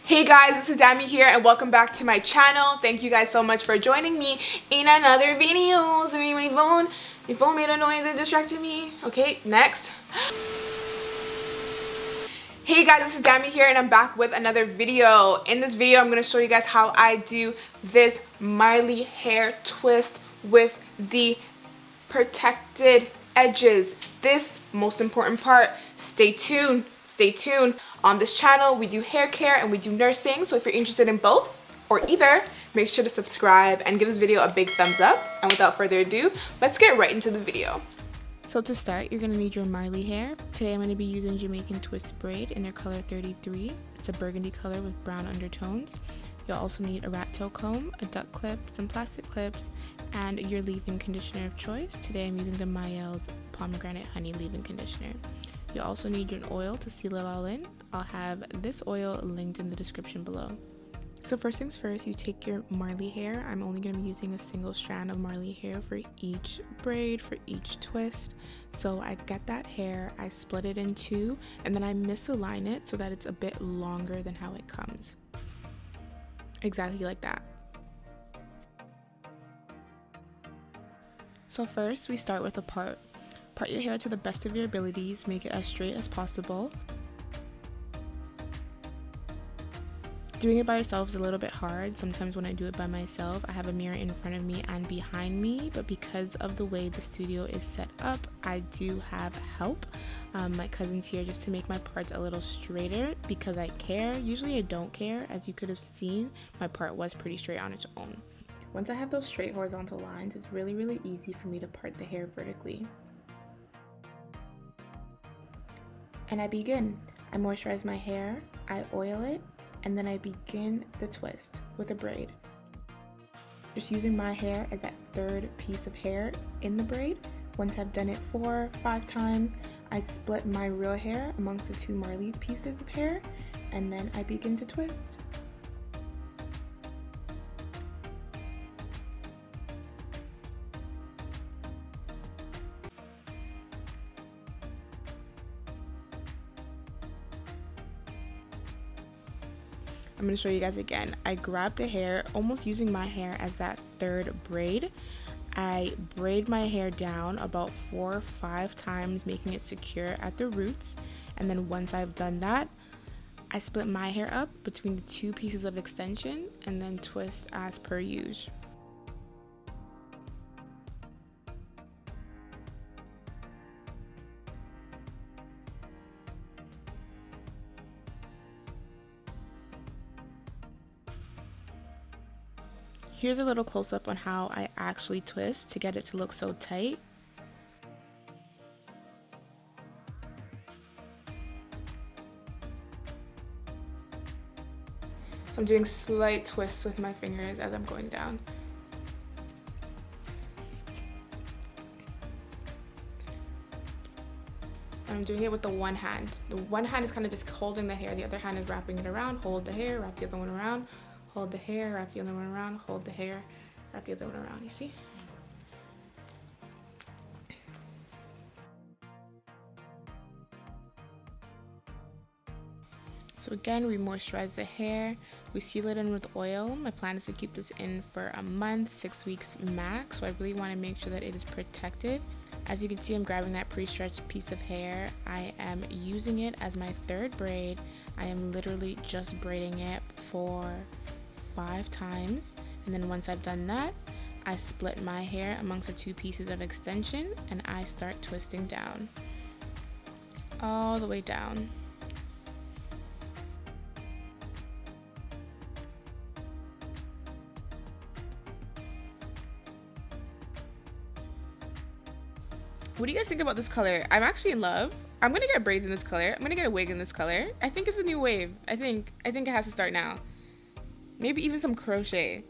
Hey guys, this is Dami here and welcome back to my channel. Thank you guys so much for joining me in another video. Sorry, my phone made a noise and distracted me. Okay, next. Hey guys, this is Dami here and I'm back with another video. In this video, I'm going to show you guys how I do this Marley hair twist with the protected edges. This most important part. Stay tuned. Stay tuned. On this channel, we do hair care and we do nursing. So if you're interested in both or either, make sure to subscribe and give this video a big thumbs up. And without further ado, let's get right into the video. So to start, you're going to need your Marley hair. Today I'm going to be using Jamaican twist braid in their color 33. It's a burgundy color with brown undertones. You'll also need a rat tail comb, a duck clip, some plastic clips, and your leave-in conditioner of choice. Today I'm using the Mayel's Pomegranate Honey Leave-In Conditioner. You'll also need your oil to seal it all in. I'll have this oil linked in the description below. So first things first, you take your Marley hair. I'm only going to be using a single strand of Marley hair for each braid, for each twist. So I get that hair, I split it in two, and then I misalign it so that it's a bit longer than how it comes. Exactly like that. So first, we start with a part. Part your hair to the best of your abilities, make it as straight as possible. Doing it by yourself is a little bit hard. Sometimes when I do it by myself, I have a mirror in front of me and behind me, but because of the way the studio is set up, I do have help. My cousin's here just to make my parts a little straighter because I care. Usually I don't care. As you could have seen, my part was pretty straight on its own. Once I have those straight horizontal lines, it's really easy for me to part the hair vertically. And I begin. I moisturize my hair, I oil it, and then I begin the twist with a braid. Just using my hair as that third piece of hair in the braid. Once I've done it 4 or 5 times, I split my real hair amongst the 2 Marley pieces of hair, and then I begin to twist. I'm going to show you guys again. I grab the hair, almost using my hair as that third braid. I braid my hair down about 4 or 5 times, making it secure at the roots. And then once I've done that, I split my hair up between the 2 pieces of extension and then twist as per usual. Here's a little close-up on how I actually twist to get it to look so tight. So I'm doing slight twists with my fingers as I'm going down. I'm doing it with the one hand. The one hand is kind of just holding the hair. The other hand is wrapping it around. Hold the hair, wrap the other one around. Hold the hair, wrap the other one around, hold the hair, wrap the other one around, you see? So again, we moisturize the hair, we seal it in with oil. My plan is to keep this in for a month, 6 weeks max, so I really want to make sure that it is protected. As you can see, I'm grabbing that pre-stretched piece of hair. I am using it as my third braid. I am literally just braiding it for 5 times, and then once I've done that, I split my hair amongst the 2 pieces of extension and I start twisting down all the way down. What do you guys think about this color? I'm actually in love. I'm gonna get braids in this color. I'm gonna get a wig in this color. I think it's a new wave. I think it has to start now. Maybe even some crochet.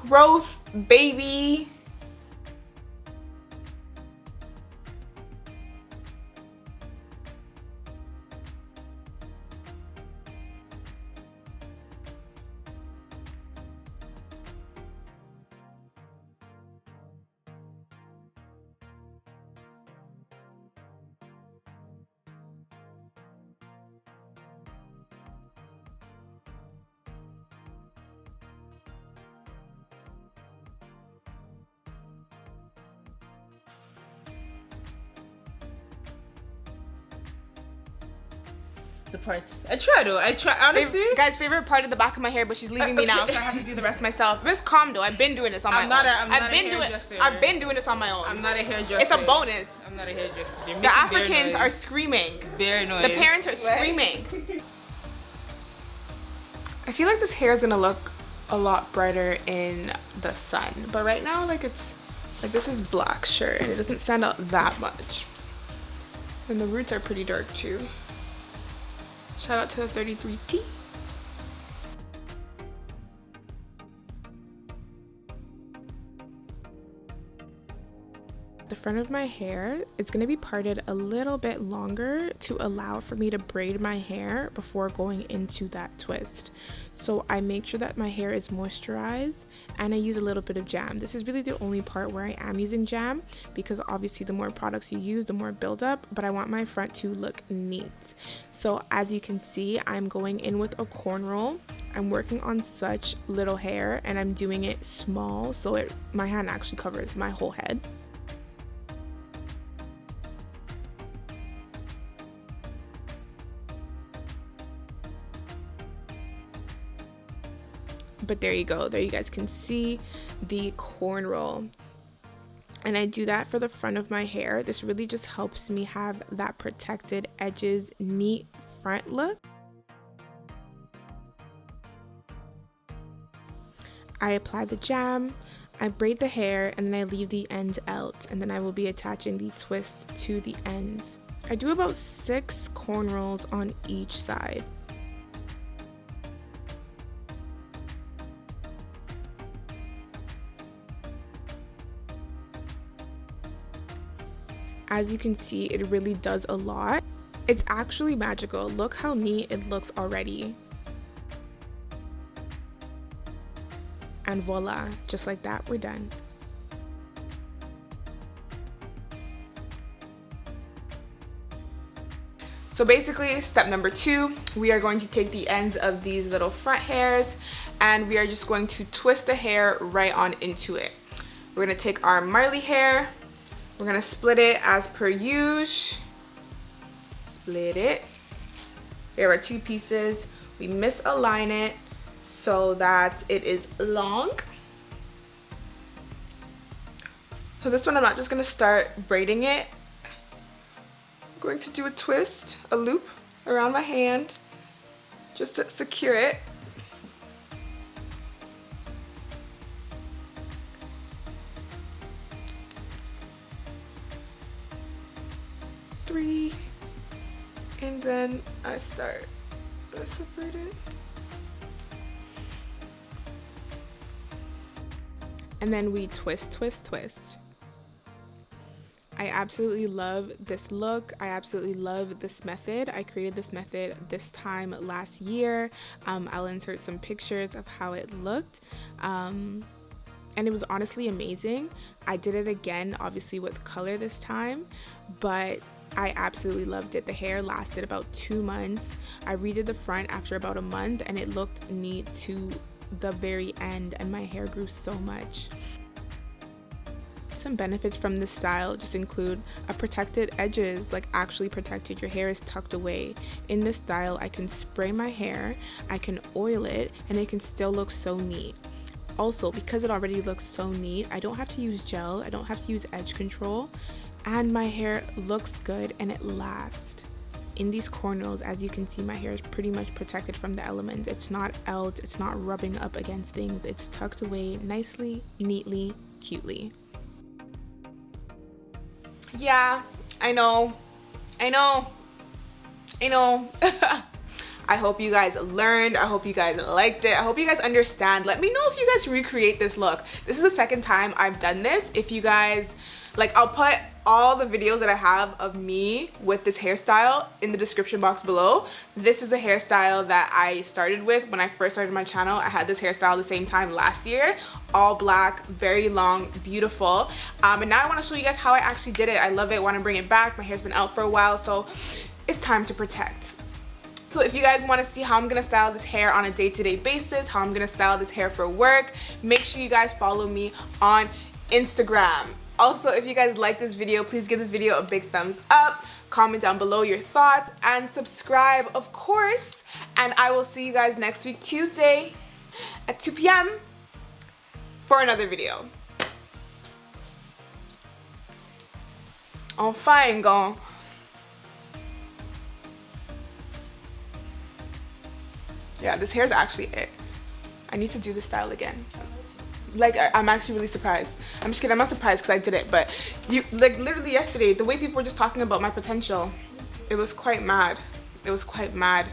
growth, baby. The parts. I try though. I try honestly. Guys, favorite part of the back of my hair, but she's leaving me now, so I have to do the rest myself. Miss Calm though. I've been doing this on my own. I've been doing this on my own. I'm not a hairdresser. It's a bonus. I'm not a hairdresser. The Africans are screaming. Bear noise. The parents are screaming. I feel like this hair is gonna look a lot brighter in the sun, but right now, like it's like this is black, sure, and it doesn't stand out that much. And the roots are pretty dark too. Shout out to the 33T. The front of my hair, it's going to be parted a little bit longer to allow for me to braid my hair before going into that twist. So I make sure that my hair is moisturized and I use a little bit of jam. This is really the only part where I am using jam because obviously the more products you use, the more buildup, but I want my front to look neat. So as you can see, I'm going in with a cornrow. I'm working on such little hair and I'm doing it small so my hand actually covers my whole head. But there you go. There you guys can see the cornrow. And I do that for the front of my hair. This really just helps me have that protected edges, neat front look. I apply the jam, I braid the hair, and then I leave the ends out. And then I will be attaching the twist to the ends. I do about 6 cornrows on each side. As you can see, it really does a lot. It's actually magical. Look how neat it looks already. And voila, just like that, we're done. So basically, step number 2, we are going to take the ends of these little front hairs and we are just going to twist the hair right on into it. We're gonna take our Marley hair. We're gonna split it as per usual. Split it. There are 2 pieces. We misalign it so that it is long. So this one, I'm not just gonna start braiding it. I'm going to do a twist, a loop around my hand just to secure it. And then I start to separate it. And then we twist, twist, twist. I absolutely love this look. I absolutely love this method. I created this method this time last year. I'll insert some pictures of how it looked. And it was honestly amazing. I did it again, obviously with color this time, but I absolutely loved it. The hair lasted about 2 months. I redid the front after about a month and it looked neat to the very end and my hair grew so much. Some benefits from this style just include a protected edges, like actually protected. Your hair is tucked away. In this style, I can spray my hair, I can oil it, and it can still look so neat. Also, because it already looks so neat, I don't have to use gel, I don't have to use edge control, and my hair looks good and it lasts. In these cornrows, as you can see, my hair is pretty much protected from the elements. It's not out, it's not rubbing up against things, it's tucked away nicely, neatly, cutely. Yeah, I know. I I hope you guys learned. I hope you guys liked it. I hope you guys understand. Let me know if you guys recreate this look. This is the second time I've done this. If you guys, like, I'll put all the videos that I have of me with this hairstyle in the description box below. This is a hairstyle that I started with when I first started my channel. I had this hairstyle the same time last year, all black, very long, beautiful. And now I want to show you guys how I actually did it. I love it, want to bring it back. My hair's been out for a while, so it's time to protect. So if you guys want to see how I'm gonna style this hair on a day-to-day basis, how I'm gonna style this hair for work, make sure you guys follow me on Instagram. Also, if you guys like this video, please give this video a big thumbs up, comment down below your thoughts, and subscribe, of course. And I will see you guys next week, Tuesday at 2 p.m. for another video. On fine, gone. Yeah, this hair is actually it. I need to do this style again. Like, I'm actually really surprised. I'm just kidding, I'm not surprised because I did it, but you, like, literally yesterday, the way people were just talking about my potential, it was quite mad. It was quite mad.